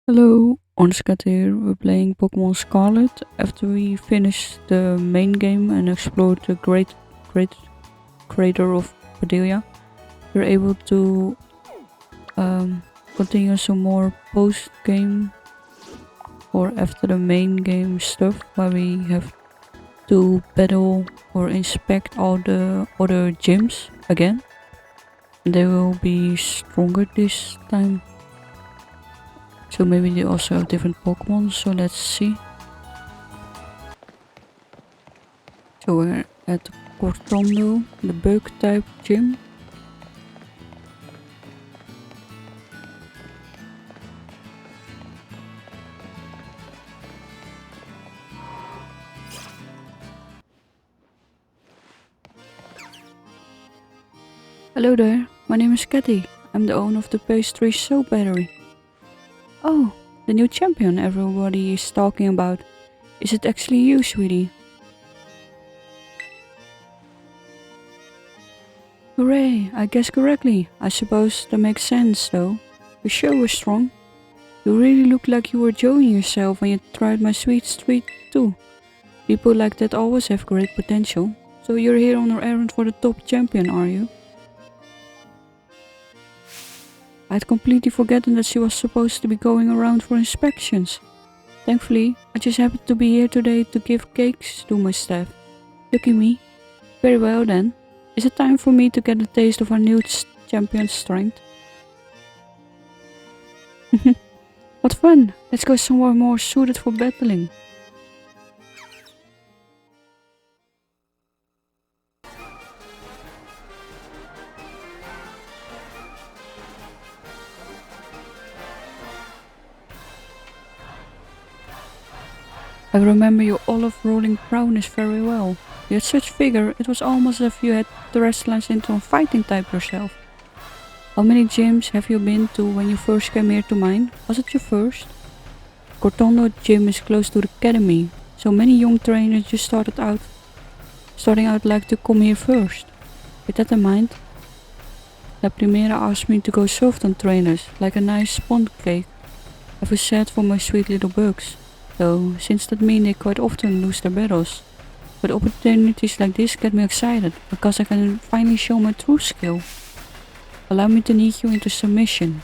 Hello, Onskat here. We're playing Pokemon Scarlet. After we finished the main game and explored the great crater of Padelia, we're able to continue some more post game or after the main game stuff where we have to battle or inspect all the other gyms again. They will be stronger this time. So maybe they also have different Pokemon, so let's see. So we're at Cortondo, the bug type gym. Hello there, my name is Katy. I'm the owner of the pastry soap battery. Oh, the new champion everybody is talking about. Is it actually you, sweetie? Hooray, I guessed correctly. I suppose that makes sense though. You sure were strong. You really looked like you were enjoying yourself when you tried my sweet treat too. People like that always have great potential. So you're here on an errand for the top champion, are you? I'd completely forgotten that she was supposed to be going around for inspections. Thankfully, I just happened to be here today to give cakes to my staff. Lucky me. Very well then. Is it time for me to get a taste of our new champion's strength? What fun! Let's go somewhere more suited for battling. I remember your olive rolling prowess very well. You had such vigor, it was almost as if you had terrestrialized into a fighting type yourself. How many gyms have you been to when you first came here to mine? Was it your first? Cortondo gym is close to the academy, so many young trainers just starting out like to come here first. With that in mind, La Primera asked me to go soft on trainers, like a nice sponge cake. I feel sad for my sweet little bugs, though, since that means they quite often lose their battles. But opportunities like this get me excited, because I can finally show my true skill. Allow me to knead you into submission.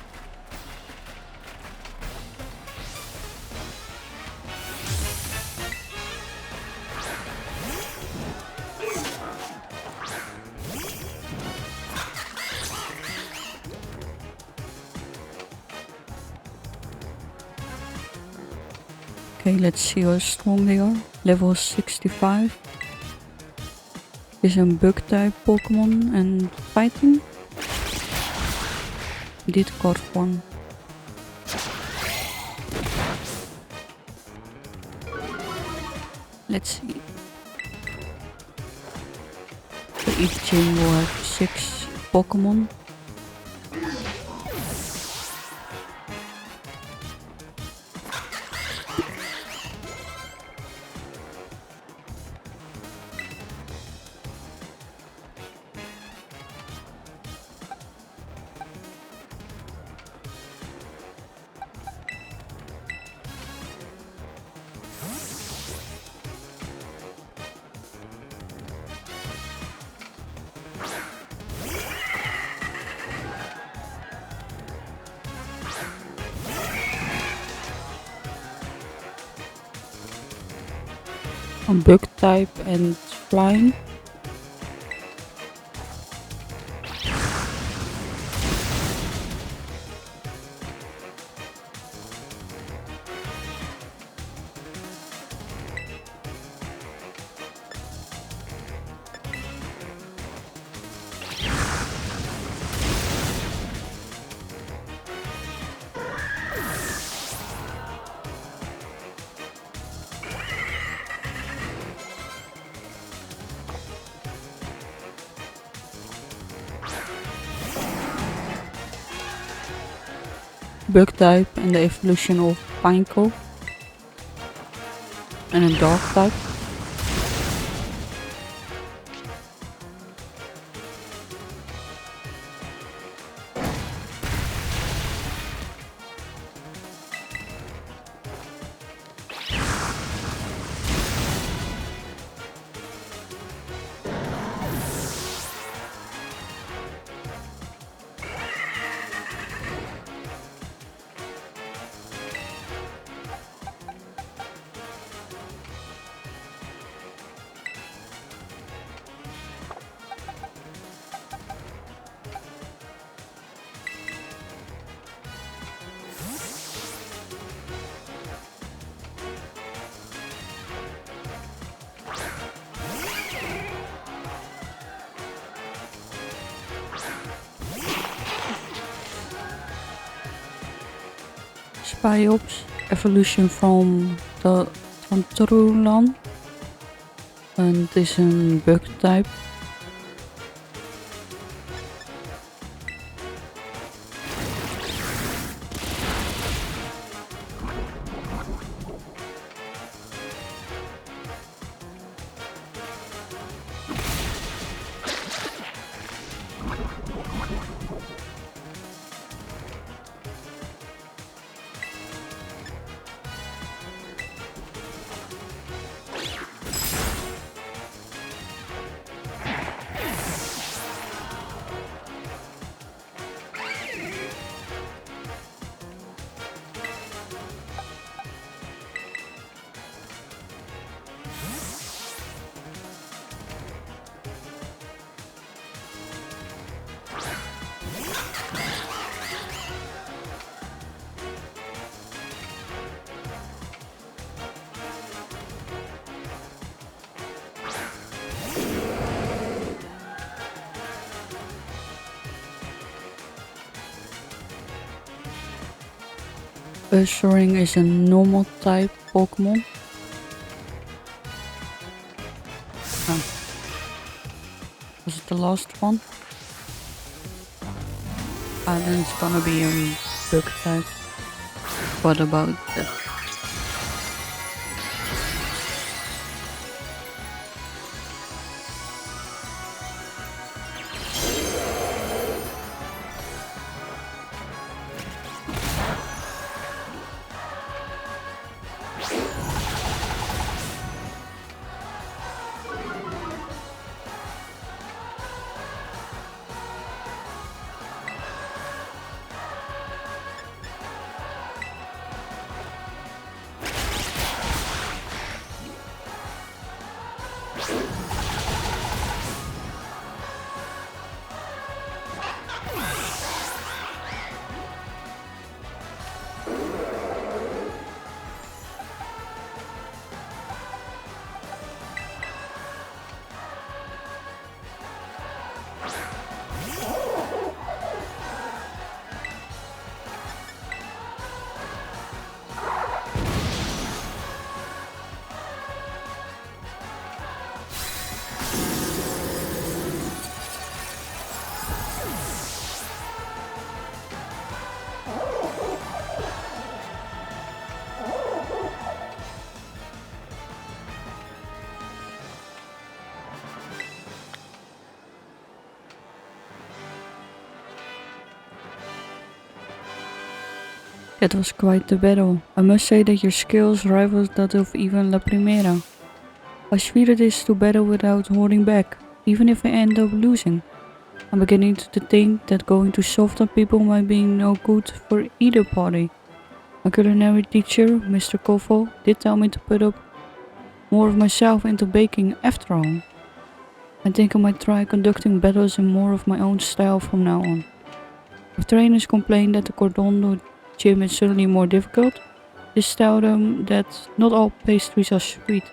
Okay, let's see how strong they are. Level 65. Is een bug type Pokemon and fighting. Dit got one. Let's see. So each gym will have 6 Pokemon. On bug type and flying. Bug type and the evolution of Pineco. And a dog type. Spy Ops, evolution van Trulan. En het is een bug type. Ushering is a normal type Pokemon. Oh. Was it the last one? Then it's gonna be a bug type. What about that? It was quite the battle. I must say that your skills rivaled that of even La Primera. I swear this to battle without holding back, even if I end up losing. I'm beginning to think that going to soft on people might be no good for either party. My culinary teacher, Mr. Kofu, did tell me to put up more of myself into baking after all. I think I might try conducting battles in more of my own style from now on. If trainers complain that the Cordondo gym is suddenly more difficult, just tell them that not all pastries are sweet.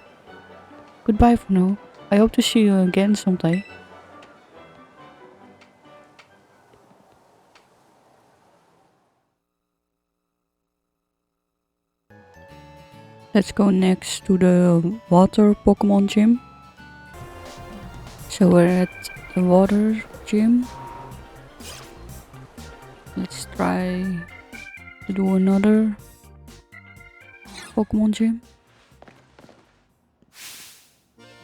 Goodbye for now. I hope to see you again someday. Let's go next to the water Pokemon gym. So we're at the water gym. Let's try to do another Pokemon gym.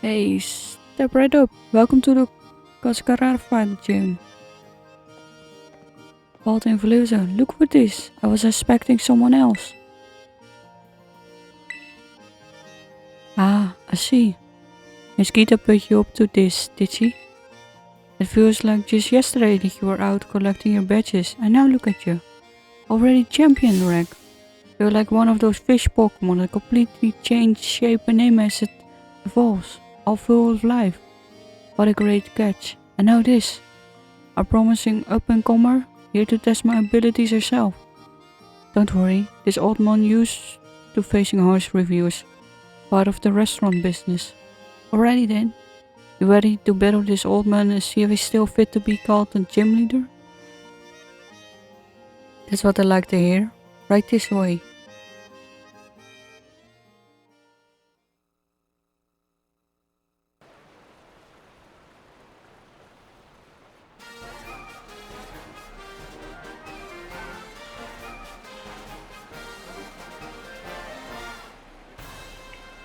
Hey, step right up. Welcome to the Cascararfa gym. Walt and Veluza, look who it is. I was expecting someone else. Ah, I see. Miss Gita put you up to this, did she? It feels like just yesterday that you were out collecting your badges, and now look at you. Already champion rank. You're like one of those fish Pokemon that completely change shape and name as it evolves, all full of life. What a great catch. And now this. A promising up-and-comer, here to test my abilities herself. Don't worry, this old man used to facing harsh reviews. Part of the restaurant business. Alrighty then. You ready to battle this old man and see if he's still fit to be called a gym leader? That's what I like to hear. Right this way.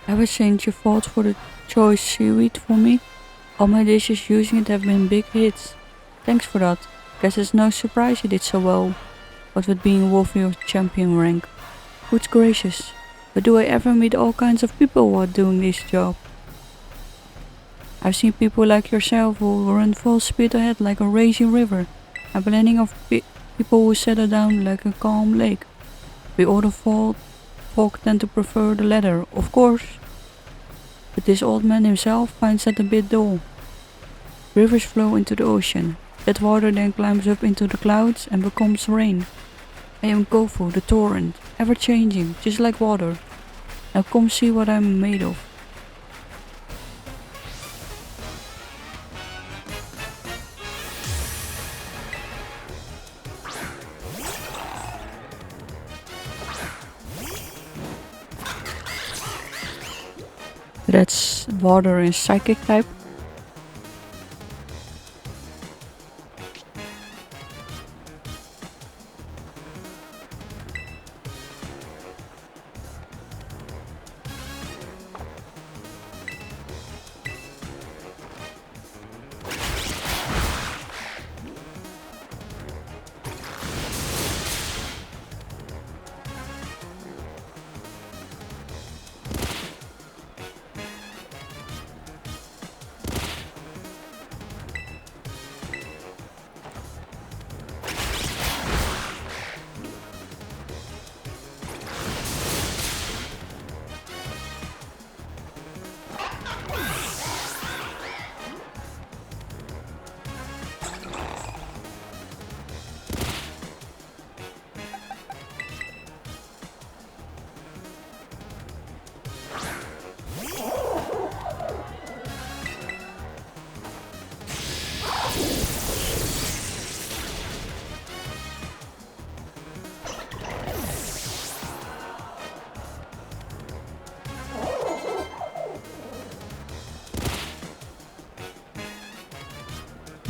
Ever since you fought for the choice seaweed for me, all my dishes using it have been big hits. Thanks for that. Guess it's no surprise you did so well, what with being worthy of champion rank. Good gracious, but do I ever meet all kinds of people while doing this job? I've seen people like yourself who run full speed ahead like a raging river, and plenty of people who settle down like a calm lake. We all the folk tend to prefer the latter, of course, but this old man himself finds that a bit dull. Rivers flow into the ocean. That water then climbs up into the clouds and becomes rain. I am Kofu, the torrent, ever changing, just like water. Now come see what I'm made of. That's water and psychic type.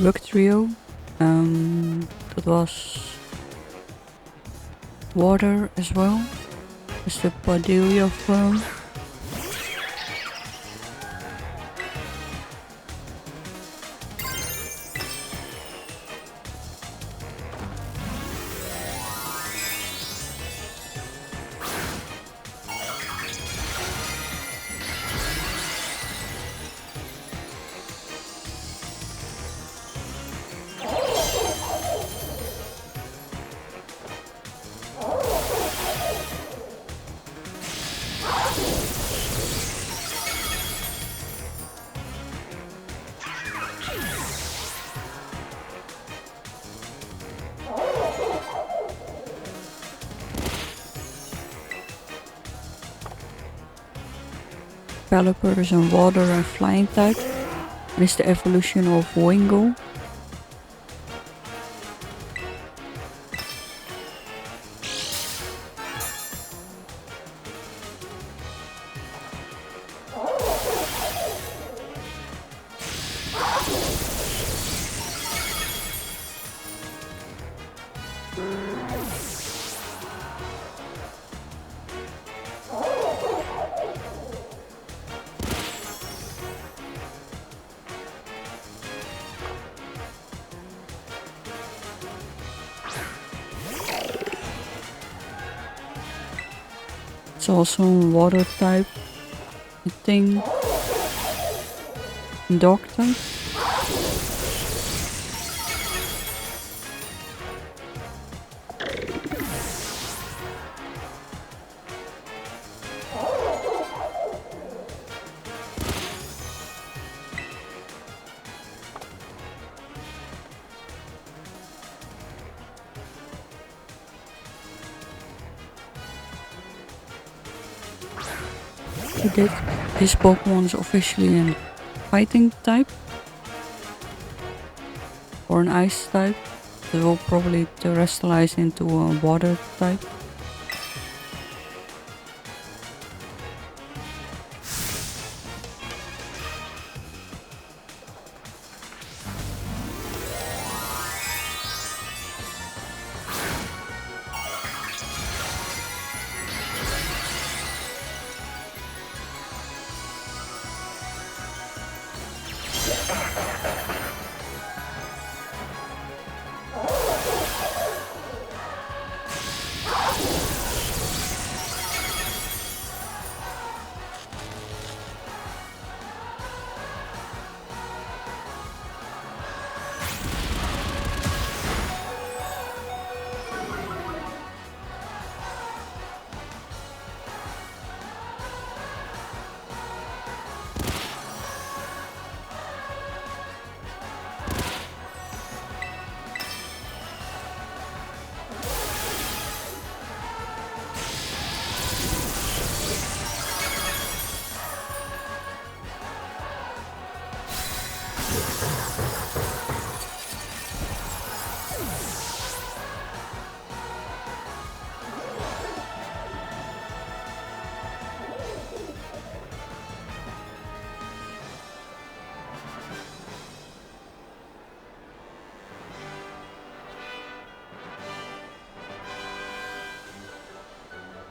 Rock Trio. That was water as well. It's the Padelia firm. Developer is a water and flying type, and is the evolution of Wingull. It's also a water type, I think. Dog type. This Pokemon is officially a fighting type or an ice type. It will probably terrestrialize into a water type.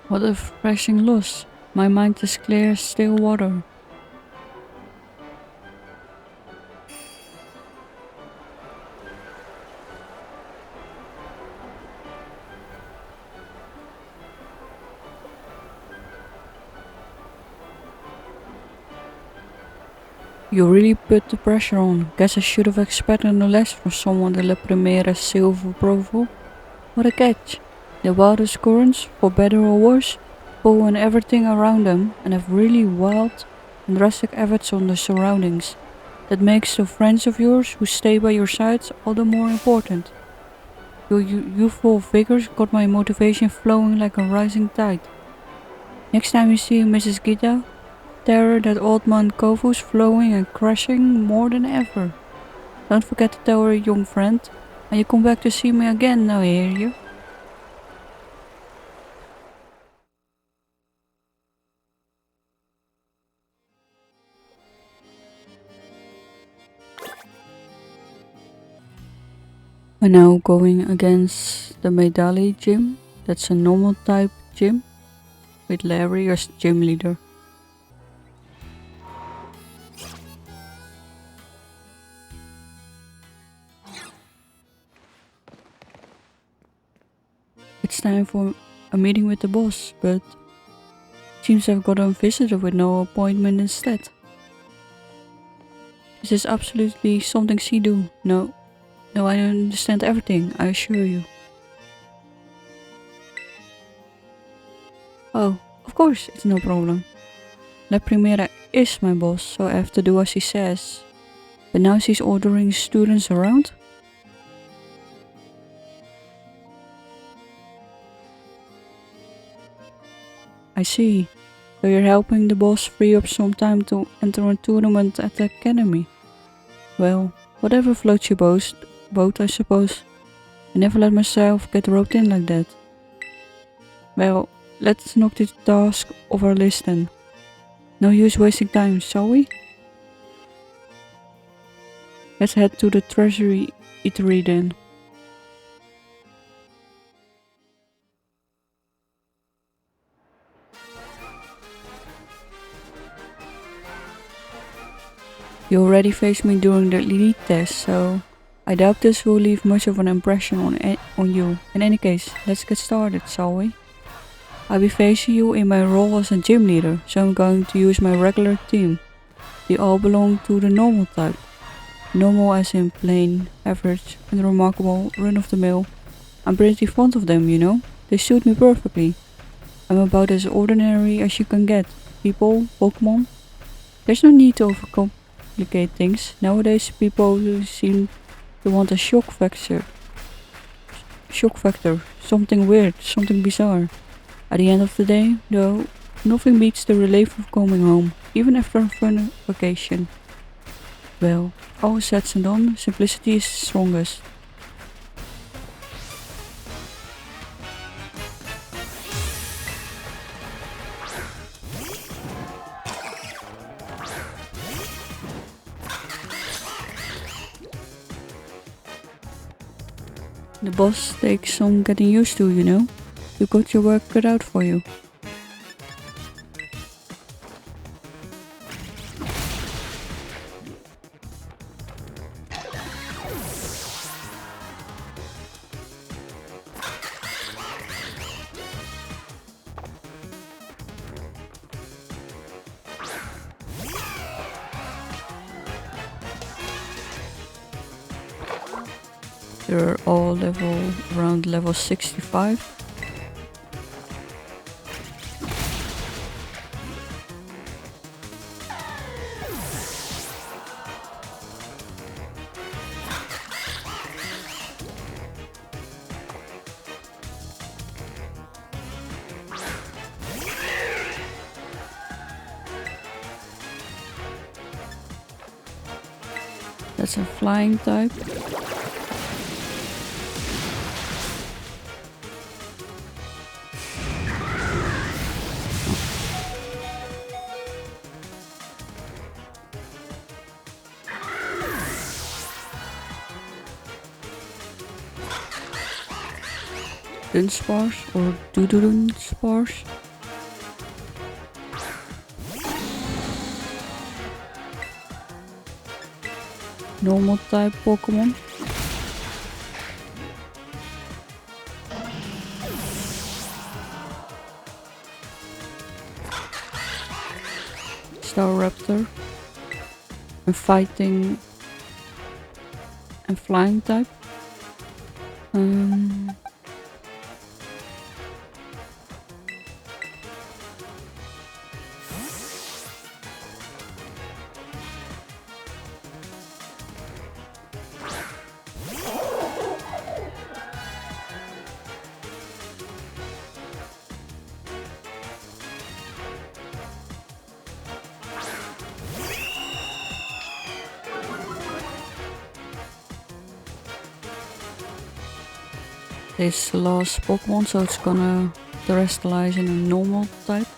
What a refreshing loss. My mind is clear as still water. You really put the pressure on. Guess I should have expected no less from someone de la Primera Silver Provo. What a catch. The wildest currents, for better or worse, pull in everything around them and have really wild and drastic effects on the surroundings. That makes the friends of yours who stay by your sides all the more important. Your youthful vigor got my motivation flowing like a rising tide. Next time you see Mrs. Gita, tell her that old man Kofu's flowing and crashing more than ever. Don't forget to tell her, young friend, and you come back to see me again, now I hear you. We're now going against the Medali gym. That's a normal type gym with Larry as gym leader. It's time for a meeting with the boss, but seems I've got a visitor with no appointment instead. This is absolutely something she do. No, I understand everything, I assure you. Oh, of course, it's no problem. La Primera is my boss, so I have to do as she says. But now she's ordering students around? I see. So you're helping the boss free up some time to enter a tournament at the academy. Well, whatever floats your boat, I suppose. I never let myself get roped in like that. Well, let's knock the task off our list then. No use wasting time, shall we? Let's head to the treasury eatery then. You already faced me during the elite test, so I doubt this will leave much of an impression on you. In any case, let's get started, shall we? I'll be facing you in my role as a gym leader, so I'm going to use my regular team. They all belong to the normal type. Normal as in plain, average, unremarkable, run-of-the-mill. I'm pretty fond of them, you know. They suit me perfectly. I'm about as ordinary as you can get. People, Pokemon. There's no need to overcomplicate things. Nowadays people seem to want a shock factor. Something weird, something bizarre. At the end of the day, though, nothing beats the relief of coming home, even after a fun vacation. Well, all said and done, simplicity is strongest. The boss takes some getting used to, you know. You got your work cut out for you. They're all around level 65. That's a flying type. Dunsparce or Dunsparce. Normal type Pokemon. Staraptor. And fighting and flying type. This last Pokemon, so it's gonna terrestrialize in a normal type.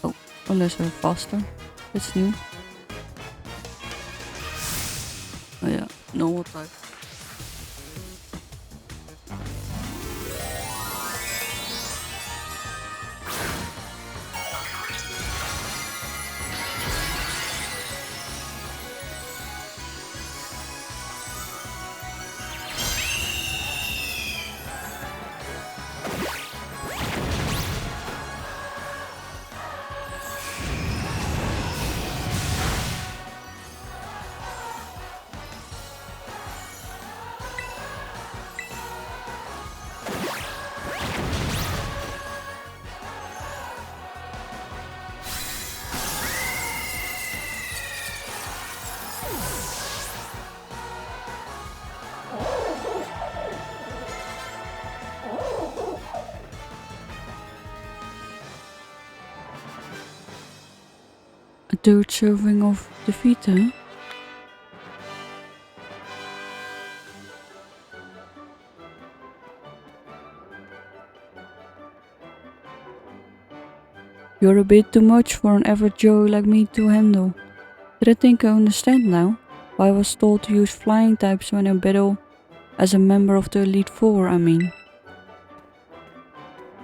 Oh, unless we're faster. That's new. Oh yeah, normal type. A third serving of defeat, huh? You're a bit too much for an average Joe like me to handle. But I think I understand now why I was told to use flying types when I battle as a member of the Elite Four, I mean.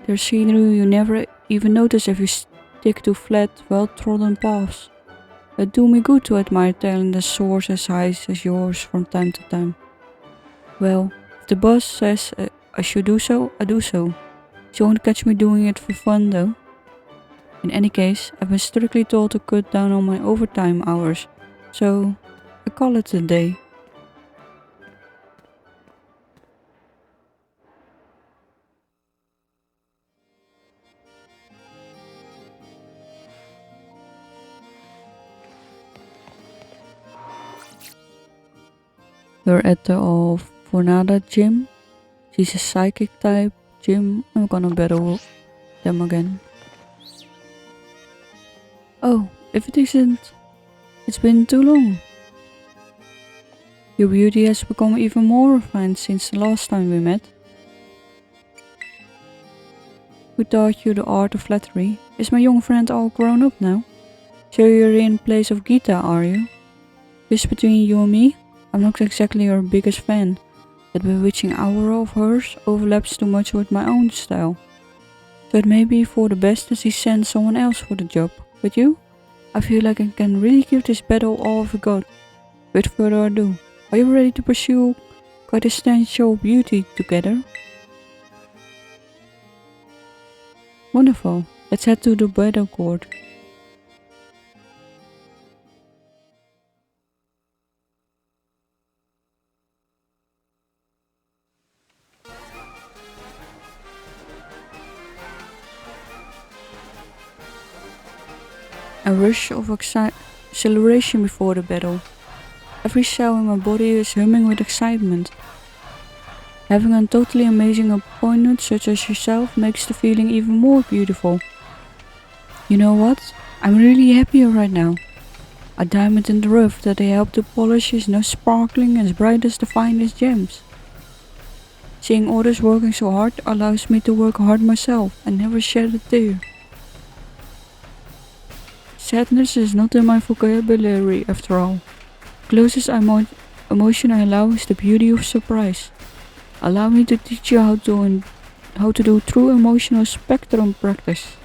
There's scenery you never even notice if you stick to flat, well-trodden paths. It do me good to admire talent that soars as high as yours from time to time. Well, if the boss says I should do so, I do so. She won't catch me doing it for fun though. In any case, I've been strictly told to cut down on my overtime hours, so I call it a day. We're at the Fornada gym. She's a psychic type gym. I'm gonna battle them again. Oh, if it isn't, it's been too long. Your beauty has become even more refined since the last time we met. Who taught you the art of flattery? Is my young friend all grown up now? So you're in place of Gita, are you? Just between you and me, I'm not exactly your biggest fan. That bewitching aura of hers overlaps too much with my own style. So it may be for the best that she sends someone else for the job. With you, I feel like I can really give this battle all I've got. Without further ado, are you ready to pursue quintessential beauty together? Wonderful, let's head to the battle court. A rush of acceleration before the battle. Every cell in my body is humming with excitement. Having a totally amazing opponent such as yourself makes the feeling even more beautiful. You know what? I'm really happy right now. A diamond in the rough that I helped to polish is now sparkling as bright as the finest gems. Seeing others working so hard allows me to work hard myself and never shed a tear. Sadness is not in my vocabulary after all. The closest emotion I allow is the beauty of surprise. Allow me to teach you how to do true emotional spectrum practice.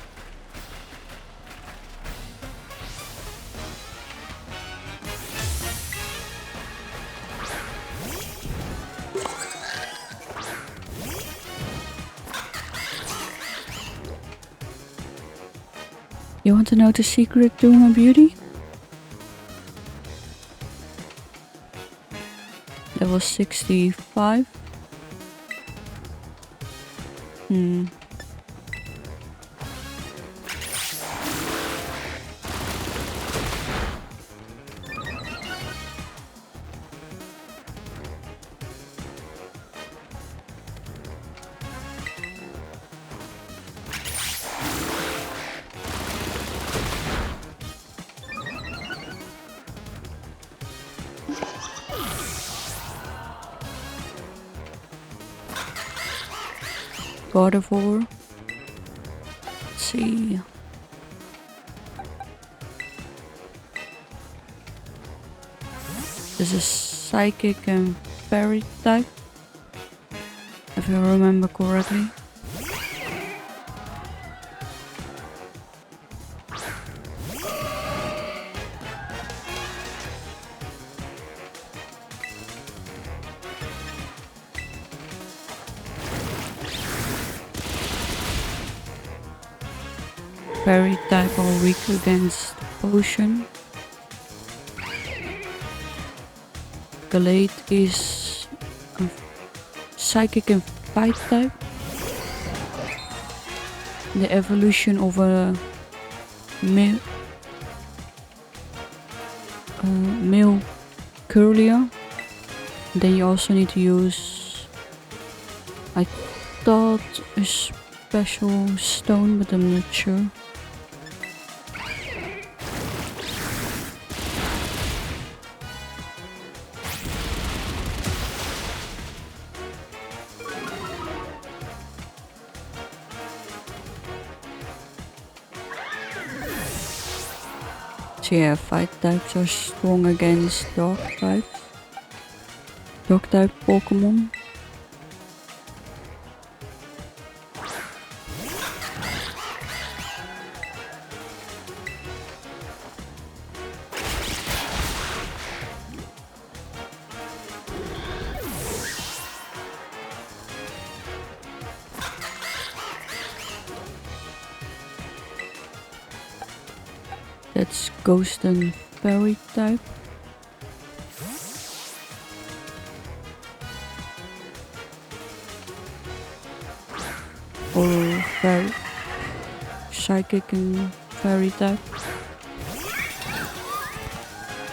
You want to know the secret to my beauty? That was 65. God of War. Let's see. This is psychic and fairy type, if you remember correctly. Fairy type are weak against potion. Scarlet is a psychic and fight type. The evolution of a male curlier. Then you also need to use, I thought, a special stone, but I'm not sure. So yeah, fight types are strong against dog types. Dog type Pokemon. That's Ghost and Fairy type. Or Fairy, Psychic and Fairy type.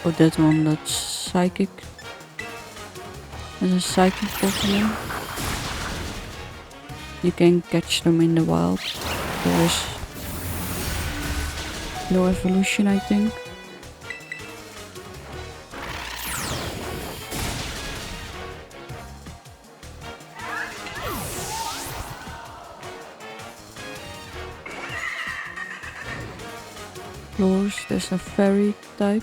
Oh, that one, that's Psychic. There's a Psychic Pokemon. You can catch them in the wild. There is no evolution, I think. Floors, there's a fairy type.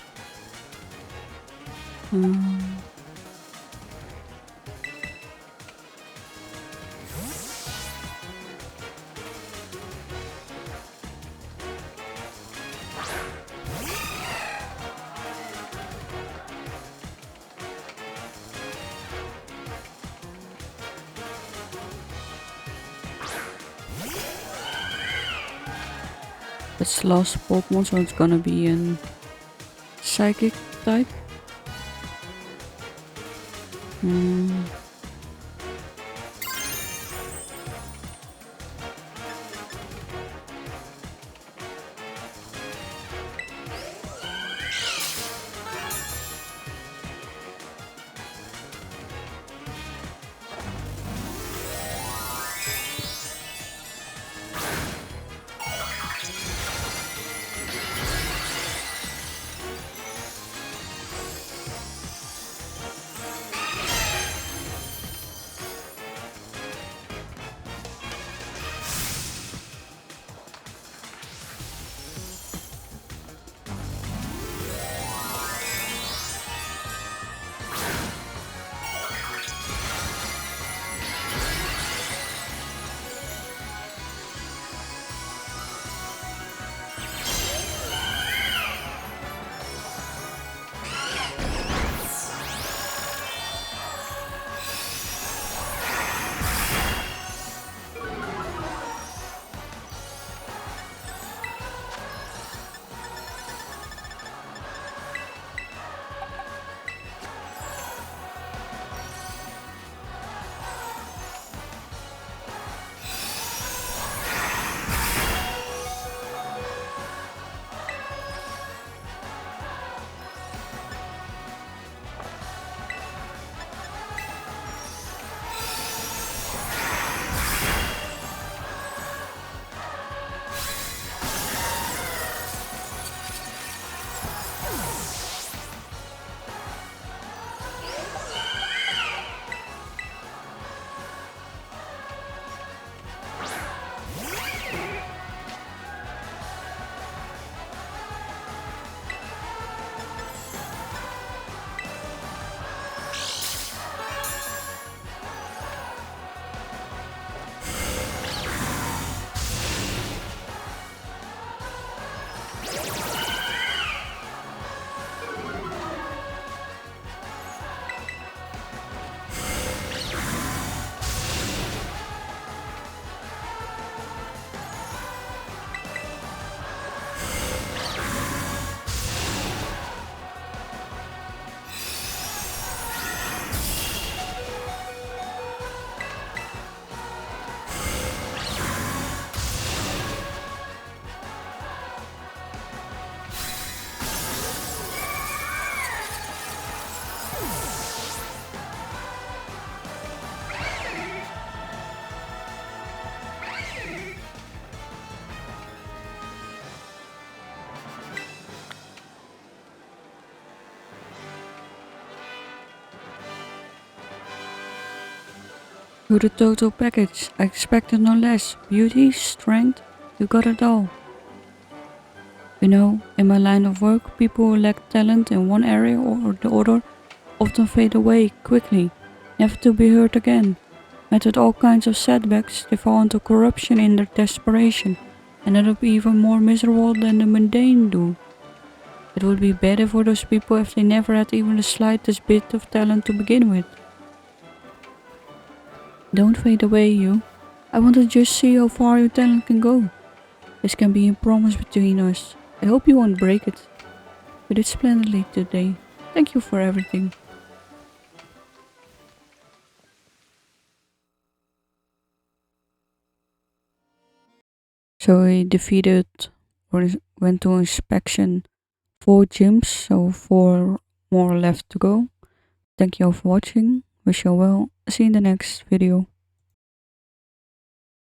It's the last Pokemon, so it's gonna be an Psychic type. You're the total package. I expected no less. Beauty, strength, you got it all. You know, in my line of work, people who lack talent in one area or the other often fade away quickly, never to be heard again. Met with all kinds of setbacks, they fall into corruption in their desperation, and end up even more miserable than the mundane do. It would be better for those people if they never had even the slightest bit of talent to begin with. Don't fade away, you. I want to just see how far your talent can go. This can be a promise between us. I hope you won't break it. You did splendidly today. Thank you for everything. So he defeated or went to inspection 4 gyms, so 4 more left to go. Thank you all for watching. Wish you well. See you in the next video.